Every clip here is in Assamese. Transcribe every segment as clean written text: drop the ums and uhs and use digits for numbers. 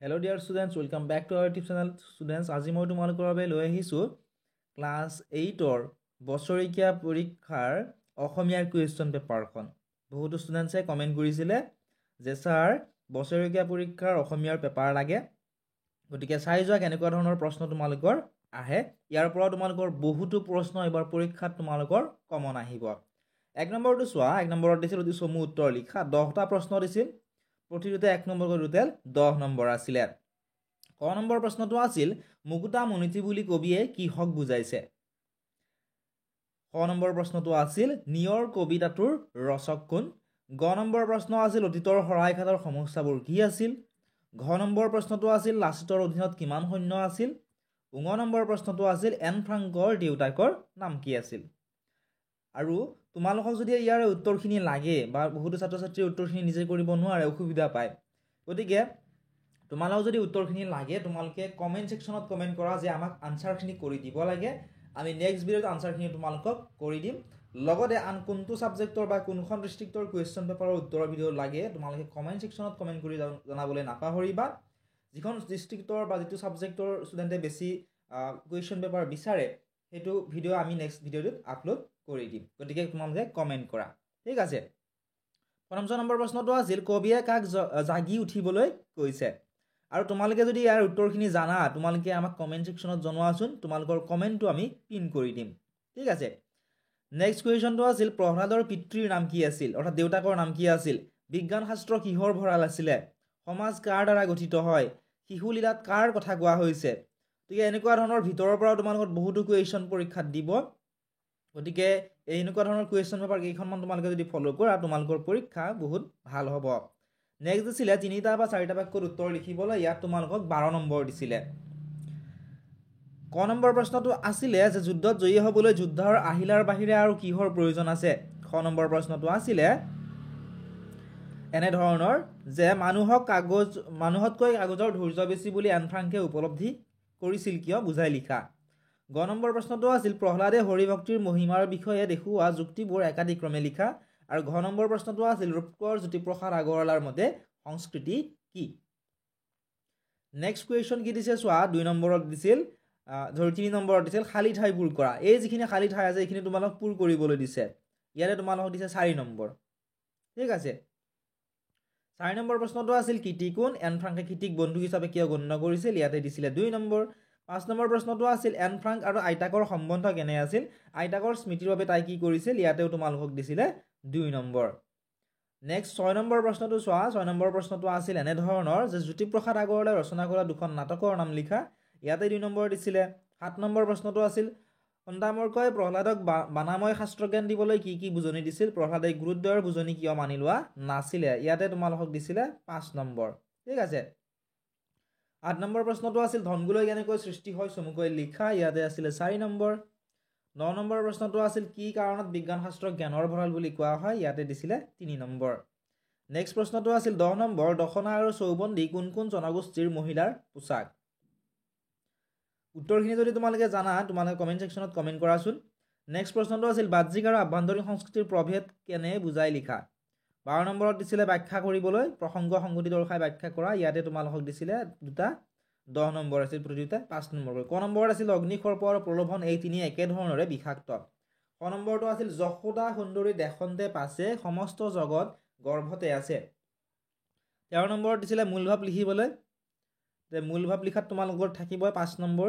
Hello dear students, welcome back to our YouTube channel. Students, আজি মই তোমালোকৰ বাবে লৈ আহিছো ক্লাছ 8ৰ বছৰীয়া পৰীক্ষাৰ অসমীয়াৰ কুৱেশ্যন পেপাৰখন। বহুতো ষ্টুডেন্টছে কমেন্ট কৰিছিলে যে স্যাৰ বছৰীয়া পৰীক্ষাৰ অসমীয়াৰ পেপাৰ লাগে। গতিকে চাই যোৱা কেনেকুৱা ধৰণৰ প্ৰশ্ন তোমালোকৰ আহে। ইয়াৰ পৰা তোমালোকৰ বহুতো প্ৰশ্ন এবাৰ পৰীক্ষাত তোমালোকৰ কমন আহিব। এক নম্বৰটো চোৱা, এক নম্বৰত দিছিল অতি চমু উত্তৰ লিখা 10টা প্ৰশ্ন দিছিল। প্ৰতিটোতে 1 নম্বৰ কৰি টোটেল 10 নম্বৰ আছিল। ক নম্বৰ প্ৰশ্নটো আছিল মুকুতা মণিতি বুলি কবিয়ে কিহক বুজাইছে। ক নম্বৰ প্ৰশ্নটো আছিল নিয়ৰ কবিতাটোৰ ৰচক কোন। গ নম্বৰ প্ৰশ্ন আছিল অতীতৰ শৰাইঘাটৰ সমস্যাবোৰ কি আছিল। ঘ নম্বৰ প্ৰশ্নটো আছিল লাচিতৰ অধীনত কিমান সৈন্য আছিল। ঙ নম্বৰ প্ৰশ্নটো আছিল এন ফ্ৰাংকৰ দেউতাকৰ নাম কি আছিল। আৰু তোমালোকক যদি ইয়াৰ উত্তৰখিনি লাগে বা বহুতো ছাত্ৰ ছাত্ৰীৰ উত্তৰখিনি নিজে কৰিব নোৱাৰে, অসুবিধা পায়, গতিকে তোমালোকক যদি উত্তৰখিনি লাগে তোমালোকে কমেন্ট সেকশনত কমেন্ট কৰা যে আমাক আনসাৰখিনি কৰি দিব লাগে। আমি নেক্সট ভিডিঅ'ত আনসাৰখিনি তোমালোকক কৰি দিম। লগতে আন কোনটো সাবজেক্টৰ বা কোনখন ডিস্ট্ৰিক্টৰ কুৱেশ্যন পেপাৰৰ উত্তৰৰ ভিডিঅ' লাগে তোমালোকে কমেন্ট সেকশনত কমেন্ট কৰি জনাবলৈ নাপাহৰিবা। যিখন ডিস্ট্ৰিক্টৰ বা যিটো সাবজেক্টৰ ষ্টুডেণ্টে বেছি কুৱেশ্যন পেপাৰ বিচাৰে সেইটো ভিডিঅ' আমি নেক্সট ভিডিঅ'টোত আপলোড কৰি দিম। গতিকে তোমালোকে কমেন্ট কৰা, ঠিক আছে। 5 নম্বৰ প্ৰশ্নটো আছিল কবিয়ে কাক জাগি উঠিবলৈ কৈছে। আৰু তোমালোকে যদি ইয়াৰ উত্তৰখিনি জানা তোমালোকে আমাক কমেন্ট সেকশনত জনোৱাচোন, তোমালোকৰ কমেন্টটো আমি পিন কৰি দিম, ঠিক আছে। নেক্সট কুৱেশ্যনটো আছিল প্ৰহ্লাদৰ পিতৃৰ নাম কি আছিল, অৰ্থাৎ দেউতাকৰ নাম কি আছিল। বিজ্ঞান শাস্ত্ৰ কিহৰ ভঁৰাল আছিলে। সমাজ কাৰ দ্বাৰা গঠিত হয়। শিশু লীলাত কাৰ কথা কোৱা হৈছে। গতিকে এনেকুৱা ধৰণৰ ভিতৰৰ পৰা তোমালোকৰ বহুতো কুৱেশ্যন পৰীক্ষাত দিব। গতিকে এনেকুৱা ধৰণৰ কুৱেশ্যন পেপাৰ কেইখনমান তোমালোকে যদি ফ'ল' কৰা তোমালোকৰ পৰীক্ষা বহুত ভাল হ'ব। নেক্সট দিছিলে 3টা বা 4টা বাক্যত উত্তৰ লিখিবলৈ, ইয়াত তোমালোকক 12 নম্বৰ দিছিলে। ক নম্বৰ প্ৰশ্নটো আছিলে যে যুদ্ধত জয়ী হ'বলৈ যুদ্ধৰ আহিলাৰ বাহিৰে আৰু কিহৰ প্ৰয়োজন আছে। খ নম্বৰ প্ৰশ্নটো আছিলে এনেধৰণৰ যে মানুহতকৈ কাগজৰ ধৈৰ্য বেছি বুলি এন ফ্ৰাংকে উপলব্ধি কৰিছিল কিয়, বুজাই লিখা। গ নম্বৰ প্ৰশ্নটো আছিল প্ৰহ্লাদে হৰিভক্তিৰ মহিমাৰ বিষয়ে দেখুওৱা যুক্তিবোৰ একাদিক্ৰমে লিখা। আৰু ঘ নম্বৰ প্ৰশ্নটো আছিল ৰূপকোঁৱৰ জ্যোতিপ্ৰসাদ আগৰৱালাৰ মতে সংস্কৃতি কি। নেক্সট কুৱেশ্যন কি দিছে চোৱা, 2 নম্বৰত দিছিল 3 নম্বৰত দিছিল খালী ঠাই পূৰ কৰা। এই যিখিনি খালী ঠাই আছে এইখিনি তোমালোক পূৰ কৰিবলৈ দিছে। ইয়াতে তোমালোকক দিছে 4 নম্বৰ, ঠিক আছে। 4 নম্বৰ প্ৰশ্নটো আছিল কীৰ্তি কোন, এন ফ্ৰাংকে কীৰ্তিক বন্ধু হিচাপে কিয় গণ্য কৰিছিল, ইয়াতে দিছিলে 2 নম্বৰ। 5 নম্বৰ প্ৰশ্নটো আছিল এন ফ্ৰাংক আৰু আইতাকৰ সম্বন্ধ কেনে আছিল। আইতাকৰ স্মৃতিৰ বাবে তাই কি কৰিছিল, ইয়াতেও তোমালোকক দিছিলে 2 নম্বৰ। নেক্সট 6 নম্বৰ প্ৰশ্নটো চোৱা, 6 নম্বৰ প্ৰশ্নটো আছিল এনেধৰণৰ যে জ্যোতিপ্ৰসাদ আগৰৱালাই ৰচনা কৰা 2খন নাটকৰ নাম লিখা। ইয়াতে 2 নম্বৰ দিছিলে। 7 নম্বৰ প্ৰশ্নটো আছিল সন্তামৰকৈ প্ৰহ্লাদক বানাময় শাস্ত্ৰজ্ঞান দিবলৈ কি কি বুজনি দিছিল। প্ৰহ্লাদে গুৰুদ্বয়ৰ বুজনি কিয় মানি লোৱা নাছিলে, ইয়াতে তোমালোকক দিছিলে 5 নম্বৰ, ঠিক আছে। 8 নম্বৰ প্ৰশ্নটো আছিল ধনগুলৈ কেনেকৈ সৃষ্টি হয় চমুকৈ লিখা। ইয়াতে আছিলে 4 নম্বৰ। 9 নম্বৰ প্ৰশ্নটো আছিল কি কাৰণত বিজ্ঞান শাস্ত্ৰক জ্ঞানৰ ভঁৰাল বুলি কোৱা হয়। ইয়াতে দিছিলে 3 নম্বৰ। নেক্সট প্ৰশ্নটো আছিল 10 নম্বৰ দখনা আৰু চৌবন্দী কোন কোন জনগোষ্ঠীৰ মহিলাৰ পোছাক। উত্তৰখিনি যদি তোমালোকে জানা তোমালোকে কমেন্ট সেকশনত কমেন্ট কৰাচোন। নেক্সট প্ৰশ্নটো আছিল বাহ্যিক আৰু আভ্যন্তৰীণ সংস্কৃতিৰ প্ৰভেদ কেনে বুজাই লিখা। 12 নম্বৰত দিছিলে ব্যাখ্যা কৰিবলৈ, প্ৰসংগ সংগতি দৰ্শাই ব্যাখ্যা কৰা। ইয়াতে তোমালোকক দিছিলে 2টা 10 নম্বৰ আছিল, প্ৰতিটোতে 5 নম্বৰ। ক নম্বৰত আছিল অগ্নিসৰ্প আৰু প্ৰলোভন এই তিনি একেধৰণৰে বিষাক্ত। ক নম্বৰটো আছিল যশোদা সুন্দৰী দেশন্তে পাছে সমস্ত জগত গৰ্ভতে আছে। 13 নম্বৰত দিছিলে মূলভাৱ লিখিবলৈ, মূলভাৱ লিখাত তোমালোকৰ থাকিব 5 নম্বৰ,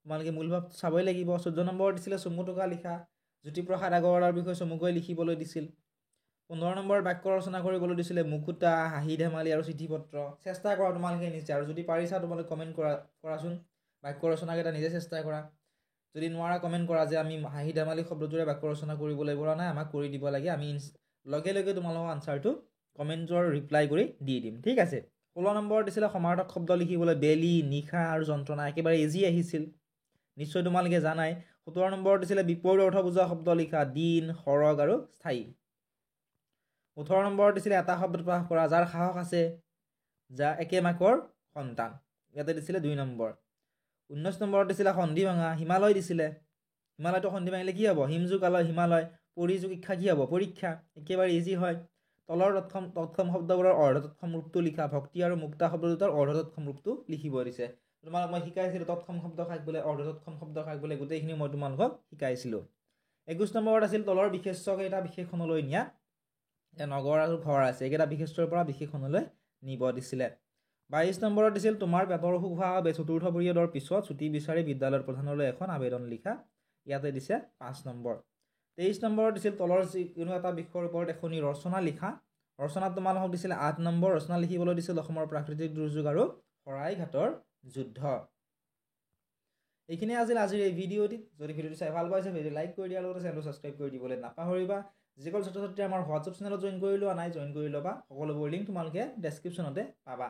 তোমালোকে মূলভাৱ চাবই লাগিব। 14 নম্বৰত দিছিলে চমু টুকা লিখা, জ্যোতিপ্ৰসাদ আগৰৱালাৰ বিষয়ে চমুকৈ লিখিবলৈ দিছিল। 15 নম্বৰ বাক্য ৰচনা কৰিবলৈ দিছিলে মুকুতা, হাঁহি ধেমালি আৰু চিঠি পত্ৰ। চেষ্টা কৰা তোমালোকে নিজে, আৰু যদি পাৰিছা তোমালোকে কমেন্ট কৰাচোন, বাক্য ৰচনাকেইটা নিজে চেষ্টা কৰা। যদি নোৱাৰা কমেন্ট কৰা যে আমি হাঁহি ধেমালি শব্দটোৰে বাক্য ৰচনা কৰিবলৈ পৰা নাই, আমাক কৰি দিব লাগে। আমি লগে লগে তোমালোকৰ আনসাৰটো কমেন্টৰ ৰিপ্লাই কৰি দি দিম, ঠিক আছে। 16 নম্বৰ দিছিলে সমাৰ্থক শব্দ লিখিবলৈ বেলি, নিশা আৰু যন্ত্ৰণা। একেবাৰে ইজি আহিছিল, নিশ্চয় তোমালোকে জানাই। 17 নম্বৰত দিছিলে বিপৰীত অৰ্থ বুজোৱা শব্দ লিখা দিন, সৰগ আৰু স্থায়ী। 18 নম্বৰত দিছিলে এটা শব্দ প্ৰকাশ কৰা যাৰ সাহস আছে, যা একে মাকৰ সন্তান। ইয়াতে দিছিলে 2 নম্বৰ। 19 নম্বৰত দিছিলে সন্ধি ভাঙা, হিমালয় দিছিলে। হিমালয়টো সন্ধি ভাঙিলে কি হ'ব, হিমযুগ আলয় হিমালয়। পৰিযুগ ইচ্ছা কি হ'ব, পৰীক্ষা। একেবাৰে ইজি হয়। তলৰ তৎসম শব্দবোৰৰ অৰ্ধতৎসম ৰূপটো লিখা ভক্তি আৰু মুক্তা শব্দ দুটাৰ অৰ্ধতৎসম ৰূপটো লিখিব দিছে তোমালোক মই শিকাইছিলোঁ তৎসম শব্দ কাক বোলে অৰ্ধতৎসম শব্দ কাক বোলে গোটেইখিনি মই তোমালোকক শিকাইছিলোঁ 21 নম্বৰত আছিল তলৰ বিশেষ্য কেইটা বিশেষণলৈ নিয়া নগৰ আৰু ঘৰ আছে এইকেইটা বিশেষ্যৰ পৰা বিশেষণলৈ নিব দিছিলে 22 নম্বৰত দিছিল তোমাৰ পেটৰ অসুখ হোৱা বাবে চতুৰ্থ পিৰিয়ডৰ পিছত ছুটি বিচাৰি বিদ্যালয়ৰ প্ৰধানলৈ এখন আবেদন লিখা ইয়াতে দিছে 5 নম্বৰ 23 নম্বৰত দিছিল তলৰ যিকোনো এটা বিষয়ৰ ওপৰত এখনি ৰচনা লিখা ৰচনাত তোমালোকক দিছিলে 8 নম্বৰ ৰচনা লিখিবলৈ দিছিল অসমৰ প্ৰাকৃতিক দুৰ্যোগ আৰু শৰাইঘাটৰ যুদ্ধ এইখিনি আছিল আজিৰ এই ভিডিঅ'টি যদি ভিডিঅ'টো চাই ভাল পাইছে ভিডিঅ' লাইক কৰি দিয়াৰ লগতে চেনেলটো ছাবস্ক্ৰাইব কৰি দিবলৈ নাপাহৰিবা যিসকল ছাত্ৰ ছাত্ৰী আমাৰ হোৱাটছআপ চেনেলত জইন কৰি লোৱা নাই জইন কৰি ল'বা সকলোবোৰ লিংক তোমালোকে ডেছক্ৰিপশ্যনতে পাবা